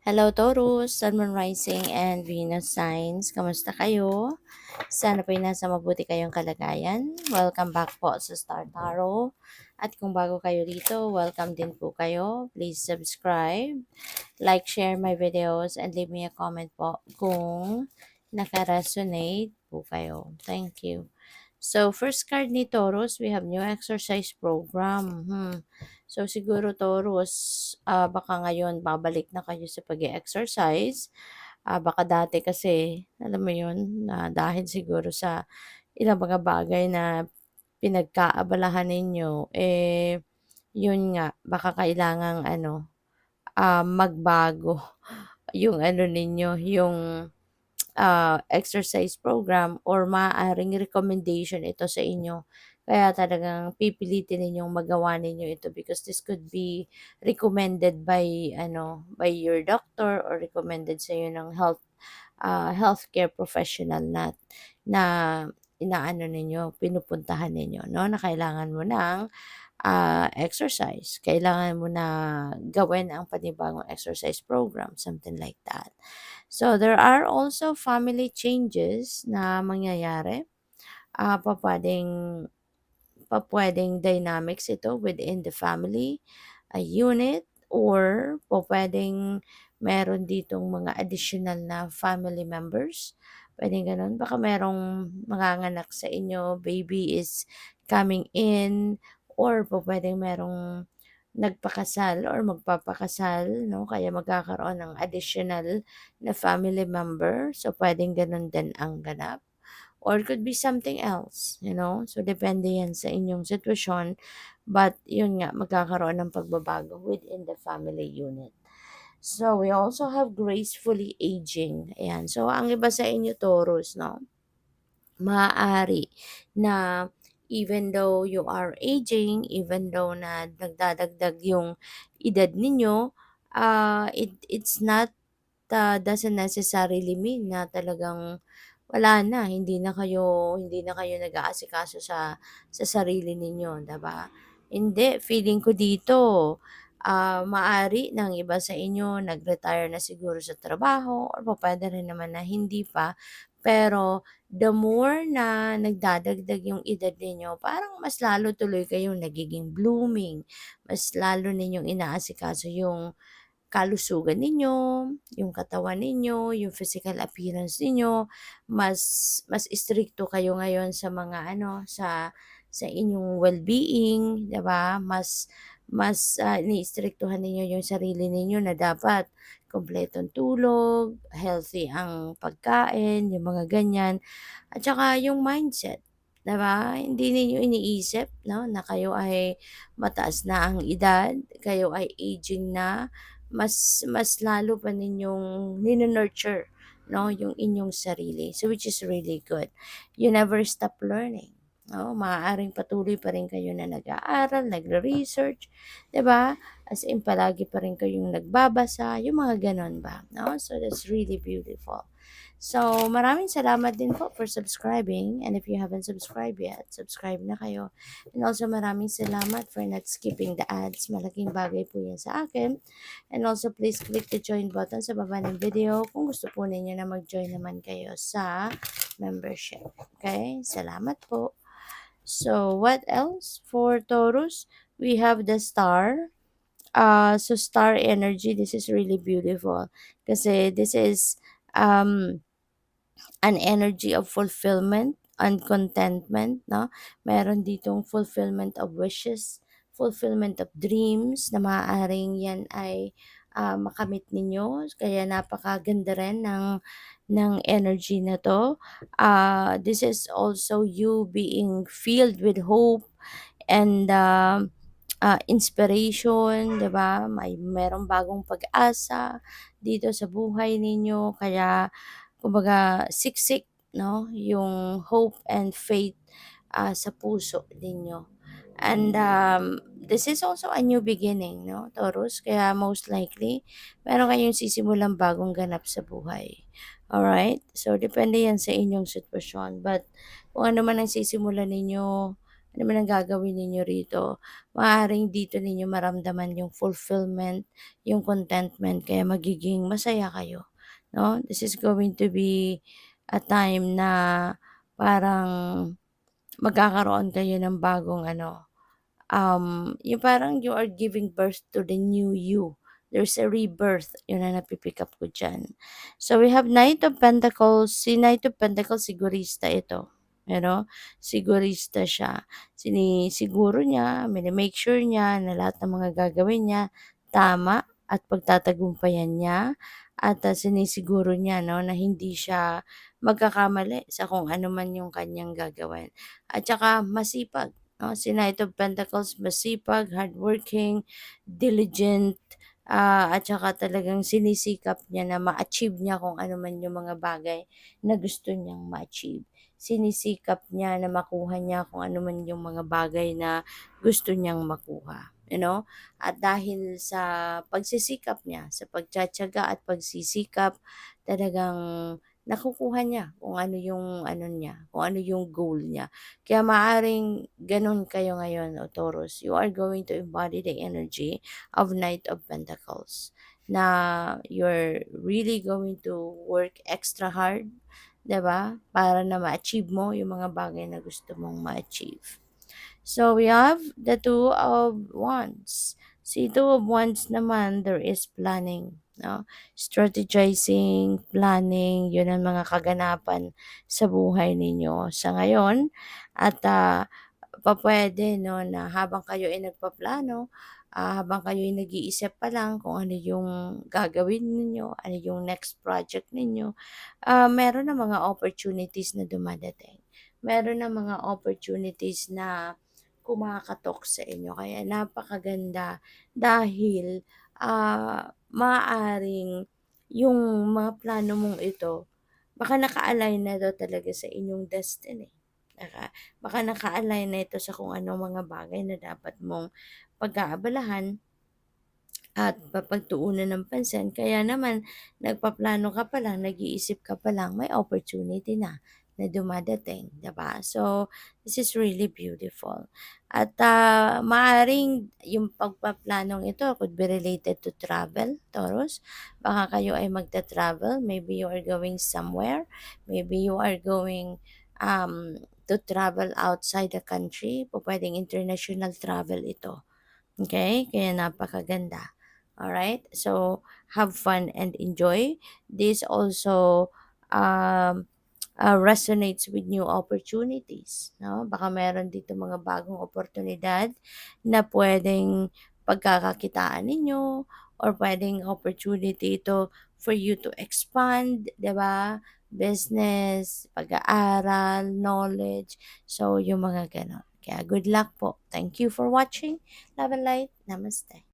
Hello Taurus, Sun, Moon Rising and Venus signs. Kamusta kayo? Sana po'y nasa mabuti kayong kalagayan. Welcome back po sa Star Tarot. At kung bago kayo dito, welcome din po kayo. Please subscribe, like, share my videos, and leave me a comment po kung naka-resonate po kayo. Thank you. So, first card ni Taurus, we have new exercise program. So, siguro Taurus, baka ngayon babalik na kayo sa pag-exercise. Baka dati kasi, alam mo yun, na dahil siguro sa ilang mga bagay na pinagkaabalahan ninyo, yun nga, baka kailangang magbago yung ano ninyo, yung exercise program or maaaring recommendation ito sa inyo. Kaya talagang pipilitin ninyong magawa ninyo ito because this could be recommended by by your doctor or recommended sa iyo ng healthcare professional na inaano ninyo, pinupuntahan ninyo, no? Na kailangan mo ng exercise. Kailangan mo na gawin ang panibagong exercise program, something like that. So, there are also family changes na mangyayari. Papwedeng dynamics ito within the family unit or pwedeng meron ditong mga additional na family members. Pwedeng ganun. Baka merong manganganak sa inyo, baby is coming in, or pwedeng merong nagpakasal or magpapakasal, no? Kaya magkakaroon ng additional na family member. So, pwedeng ganun din ang ganap. Or it could be something else, you know? So, depende yan sa inyong sitwasyon. But, yun nga, magkakaroon ng pagbabago within the family unit. So, we also have gracefully aging. Ayan. So, ang iba sa inyo, Taurus, no? Maaari na even though you are aging, even though na nagdadagdag yung edad ninyo, it's not doesn't necessarily mean na talagang wala na, hindi na kayo nag-aasikaso sa sarili ninyo, 'di ba? Hindi, feeling ko dito, maari ng iba sa inyo nag-retire na siguro sa trabaho or pupuwede rin naman na hindi pa. Pero the more na nagdadagdag yung edad ninyo, parang mas lalo tuloy kayong nagiging blooming, mas lalo ninyong inaasikaso yung kalusugan ninyo, yung katawan ninyo, yung physical appearance ninyo, mas mas istrikto kayo ngayon sa mga sa inyong well-being, 'di ba? Mas iniistriktuhan ninyo yung sarili ninyo na dapat kumpletong tulog, healthy ang pagkain, yung mga ganyan. At saka yung mindset, 'di ba? Hindi ninyo iniisip, no, na kayo ay mataas na ang edad, kayo ay aging na, mas lalo pa ninyong nurture, no, yung inyong sarili. So, which is really good. You never stop learning. No? Maaaring patuloy pa rin kayo na nag-aaral, nagre-research, 'di ba? As in, palagi pa rin kayong nagbabasa, yung mga ganon ba? No? So, that's really beautiful. So, maraming salamat din po for subscribing. And if you haven't subscribed yet, subscribe na kayo. And also, maraming salamat for not skipping the ads. Malaking bagay po yan sa akin. And also, please click the join button sa baba ng video kung gusto po ninyo na mag-join naman kayo sa membership. Okay? Salamat po. So, what else for Taurus? We have the star. So, star energy, this is really beautiful. Kasi this is an energy of fulfillment and contentment, no? Meron ditong fulfillment of wishes, fulfillment of dreams na maaaring yan ay makamit ninyo. Kaya napakaganda rin ng energy na to. This is also you being filled with hope and inspiration, 'di ba? Merong bagong pag-asa dito sa buhay ninyo. Kaya kumbaga siksik, no, yung hope and faith sa puso ninyo. And this is also a new beginning, no, Taurus. Kaya most likely, meron kayong sisimulang bagong ganap sa buhay. Alright? So, depende yan sa inyong sitwasyon. But, kung ano man ang sisimulan ninyo, ano man ang gagawin ninyo rito, maaaring dito ninyo maramdaman yung fulfillment, yung contentment, kaya magiging masaya kayo, 'no? This is going to be a time na parang magkakaroon kayo ng bagong ano, yung parang you are giving birth to the new you. There's a rebirth, yun ang napi-pick up ko diyan. So we have Knight of Pentacles, si Knight of Pentacles sigurista ito, sigurista siya. Sinisiguro niya, mini-make sure niya na lahat ng mga gagawin niya tama at pagtatagumpayan niya at, sinisiguro niya 'no na hindi siya magkakamali sa kung ano man yung kanyang gagawin at saka masipag. Si Knight of Pentacles masipag, hardworking, diligent, at saka talagang sinisikap niya na ma-achieve niya kung ano man yung mga bagay na gusto niyang ma-achieve. Sinisikap niya na makuha niya kung ano man yung mga bagay na gusto niyang makuha. At dahil sa pagsisikap niya, sa pagtitiyaga at pagsisikap, talagang nakukuha niya kung ano yung ano niya, kung ano yung goal niya. Kaya maaring gano'n kayo ngayon o Taurus, you are going to embody the energy of Knight of Pentacles na you're really going to work extra hard, 'di ba? Para na ma-achieve mo yung mga bagay na gusto mong ma-achieve. So we have the Two of Wands. Si Two of Wands naman, there is planning, no? Strategizing, planning, yun ang mga kaganapan sa buhay ninyo sa ngayon. At pupuwede 'no, na habang kayo ay nagpaplano, habang kayo ay nag-iisip pa lang kung ano yung gagawin ninyo, ano yung next project ninyo, meron ng mga opportunities na dumadating. Meron ng mga opportunities na kumakatok sa inyo kaya napakaganda dahil, maaaring yung mga plano mong ito baka naka-align na daw talaga sa inyong destiny. Baka naka-align na ito sa kung anong mga bagay na dapat mong pag-aabalahan at pagtuunan ng pansin. Kaya naman nagpaplano ka pa lang, nag-iisip ka pa lang, may opportunity na dumadating, 'di ba? So, this is really beautiful. At maaring yung pagpaplanong ito could be related to travel, Taurus. Baka kayo ay magta-travel, maybe you are going somewhere, maybe you are going to travel outside the country, pwedeng international travel ito. Okay, kaya napakaganda. Alright? So, have fun and enjoy. This also um, resonates with new opportunities. No? Baka meron dito mga bagong oportunidad na pwedeng pagkakakitaan ninyo or pwedeng opportunity ito for you to expand, di ba? Business, pag-aaral, knowledge. So, yung mga ganon. Kaya good luck po. Thank you for watching. Love and light. Namaste.